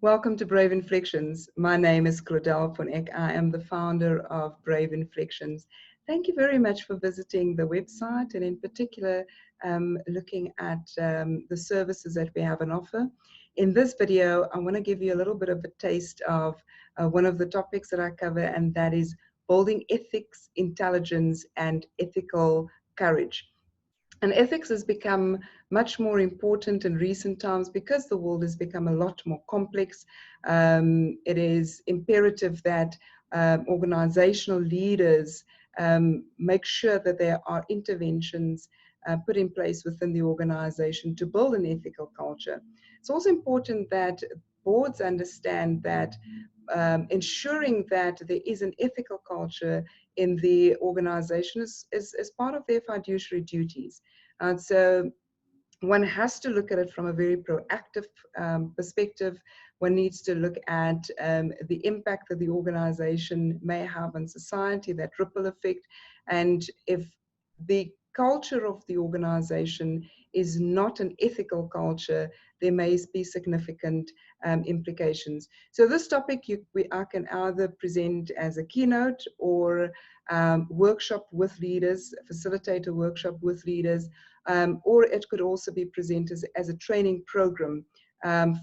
Welcome to Brave Inflections. My name is Claudelle von Eck. I am the founder of Brave Inflections. Thank you very much for visiting the website and in particular looking at the services that we have on offer. In this video, I want to give you a little bit of a taste of one of the topics that I cover, and that is building ethics, intelligence, and ethical courage. And ethics has become much more important in recent times because the world has become a lot more complex. It is imperative that organizational leaders make sure that there are interventions put in place within the organization to build an ethical culture. It's also important that boards understand that ensuring that there is an ethical culture in the organization is part of their fiduciary duties. And so one has to look at it from a very proactive perspective. One needs to look at the impact that the organization may have on society, that ripple effect. And if the culture of the organization is not an ethical culture, there may be significant implications. So this topic I can either present as a keynote or workshop with leaders, facilitate a workshop with leaders, or it could also be presented as a training program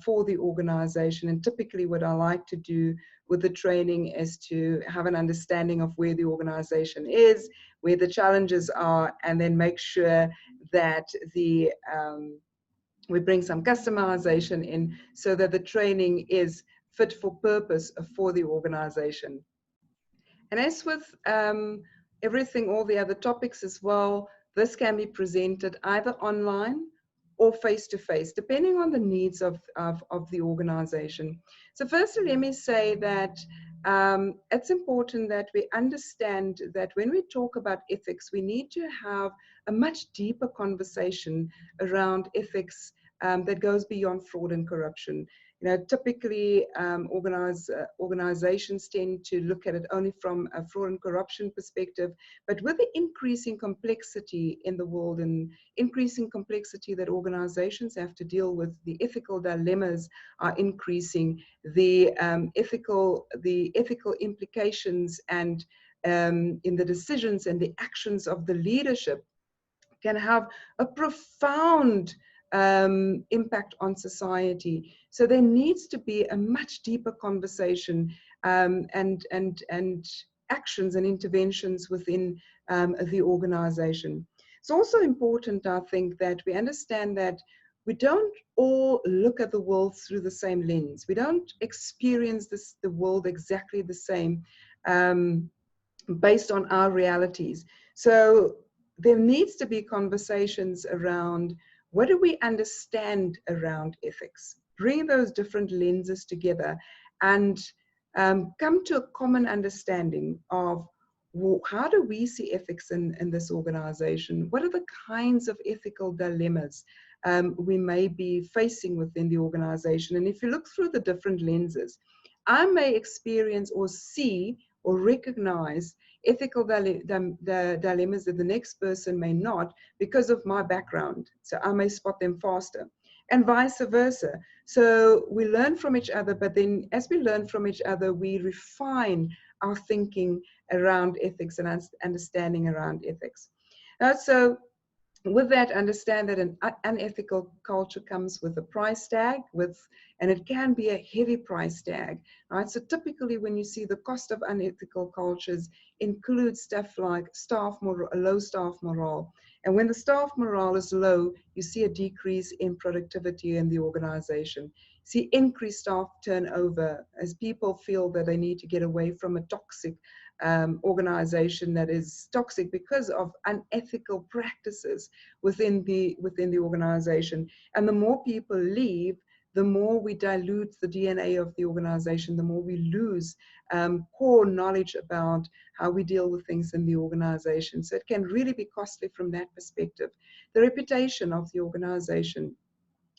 for the organization. And typically what I like to do with the training is to have an understanding of where the organization is, where the challenges are, and then make sure that we bring some customization in so that the training is fit for purpose for the organization. And as with everything, all the other topics as well, this can be presented either online or face-to-face, depending on the needs of the organization. So firstly, let me say that it's important that we understand that when we talk about ethics, we need to have a much deeper conversation around ethics that goes beyond fraud and corruption. You know, typically organizations tend to look at it only from a fraud and corruption perspective, but with the increasing complexity in the world and increasing complexity that organizations have to deal with, the ethical dilemmas are increasing, the ethical implications and in the decisions and the actions of the leadership can have a profound impact on society. So there needs to be a much deeper conversation and actions and interventions within the organization. It's also important, I think, that we understand that we don't all look at the world through the same lens. We don't experience the world exactly the same based on our realities. So there needs to be conversations around what do we understand around ethics, bring those different lenses together and come to a common understanding of how do we see ethics in this organization? What are the kinds of ethical dilemmas we may be facing within the organization? And if you look through the different lenses, I may experience or see or recognize ethical dilemmas that the next person may not because of my background. So I may spot them faster and vice versa. So we learn from each other, but then as we learn from each other, we refine our thinking around ethics and understanding around ethics. So with that, understand that an unethical culture comes with a price tag, and it can be a heavy price tag, right? So typically when you see the cost of unethical cultures includes stuff like low staff morale. And when the staff morale is low, you see a decrease in productivity in the organization. See increased staff turnover as people feel that they need to get away from a toxic organization that is toxic because of unethical practices within the organization. And the more people leave, the more we dilute the DNA of the organization, the more we lose core knowledge about how we deal with things in the organization. So it can really be costly from that perspective. The reputation of the organization.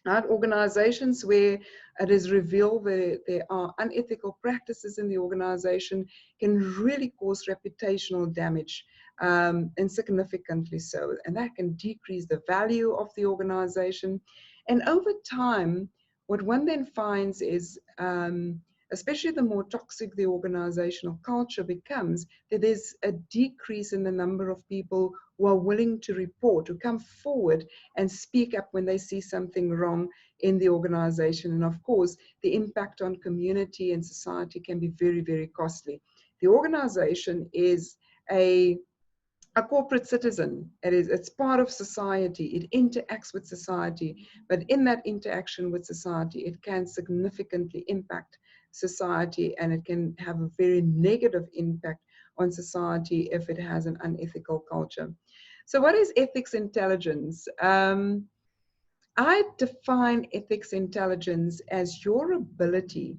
Organizations where it is revealed that there are unethical practices in the organization can really cause reputational damage, and significantly so. And that can decrease the value of the organization. And over time, what one then finds is, especially the more toxic the organizational culture becomes, that there's a decrease in the number of people who are willing to report, to come forward and speak up when they see something wrong in the organization. And of course, the impact on community and society can be very, very costly. The organization is a corporate citizen. It's part of society. It interacts with society, but in that interaction with society, it can significantly impact society, and it can have a very negative impact on society if it has an unethical culture. So what is ethics intelligence? I define ethics intelligence as your ability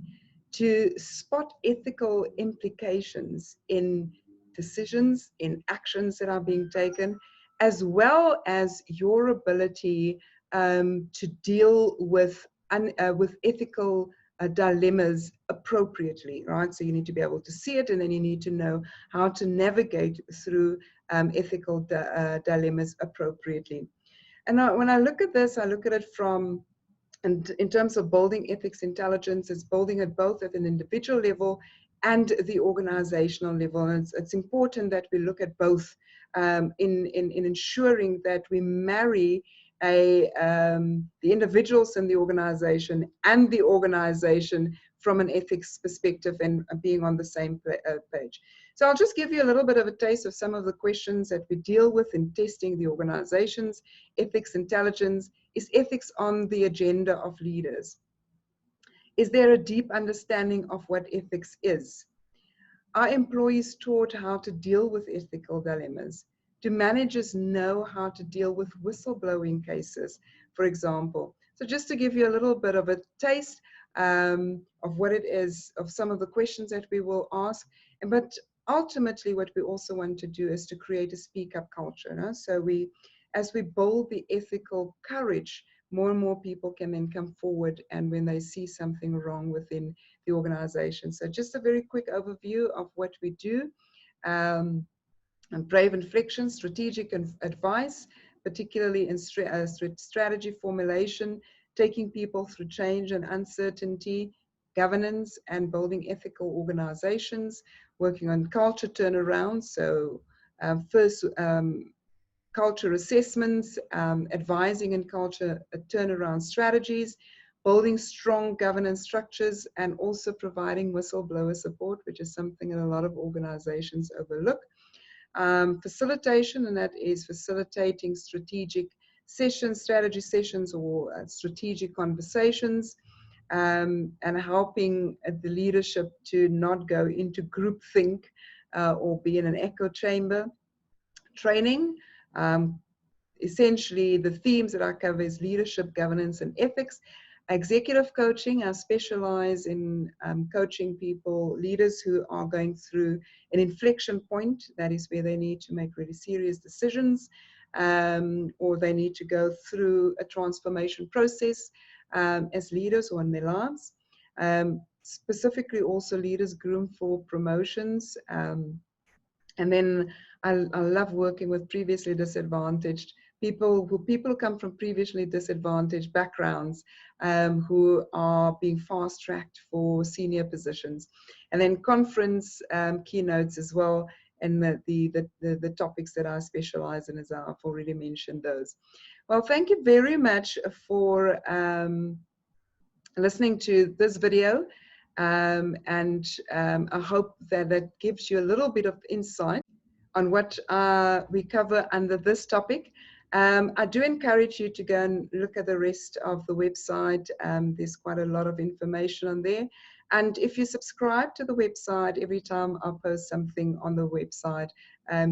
to spot ethical implications in decisions, in actions that are being taken, as well as your ability to deal with ethical dilemmas appropriately, right? So you need to be able to see it, and then you need to know how to navigate through ethical dilemmas appropriately. And when I look at this, I look at it from, and in terms of building ethics intelligence, it's building it both at an individual level and the organizational level. And it's important that we look at both in ensuring that we marry the individuals in the organization and the organization from an ethics perspective and being on the same page. So I'll just give you a little bit of a taste of some of the questions that we deal with in testing the organization's ethics intelligence. Is ethics on the agenda of leaders? Is there a deep understanding of what ethics is? Are employees taught how to deal with ethical dilemmas? Do managers know how to deal with whistleblowing cases, for example? So just to give you a little bit of a taste of what it is, of some of the questions that we will ask. But ultimately, what we also want to do is to create a speak-up culture. No? So as we build the ethical courage, more and more people can then come forward, and when they see something wrong within the organization. So just a very quick overview of what we do. And brave and friction, strategic advice, particularly in strategy formulation, taking people through change and uncertainty, governance and building ethical organizations, working on culture turnaround. So first, culture assessments, advising in culture turnaround strategies, building strong governance structures, and also providing whistleblower support, which is something that a lot of organizations overlook. Facilitation, and that is facilitating strategic sessions, strategy sessions, or strategic conversations, and helping the leadership to not go into groupthink or be in an echo chamber. Training, essentially the themes that I cover is leadership, governance, and ethics. Executive coaching, I specialize in coaching people, leaders who are going through an inflection point, that is where they need to make really serious decisions, or they need to go through a transformation process as leaders or in their lives. Specifically also leaders groomed for promotions. And then I love working with previously disadvantaged people who come from previously disadvantaged backgrounds who are being fast-tracked for senior positions. And then conference keynotes as well, and the topics that I specialize in, as I've already mentioned those. Well, thank you very much for listening to this video. I hope that gives you a little bit of insight on what we cover under this topic. I do encourage you to go and look at the rest of the website. There's quite a lot of information on there. And if you subscribe to the website, every time I post something on the website,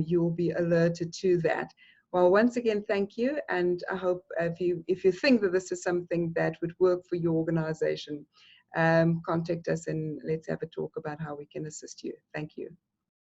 you'll be alerted to that. Well, once again, thank you. And I hope if you think that this is something that would work for your organization, contact us and let's have a talk about how we can assist you. Thank you.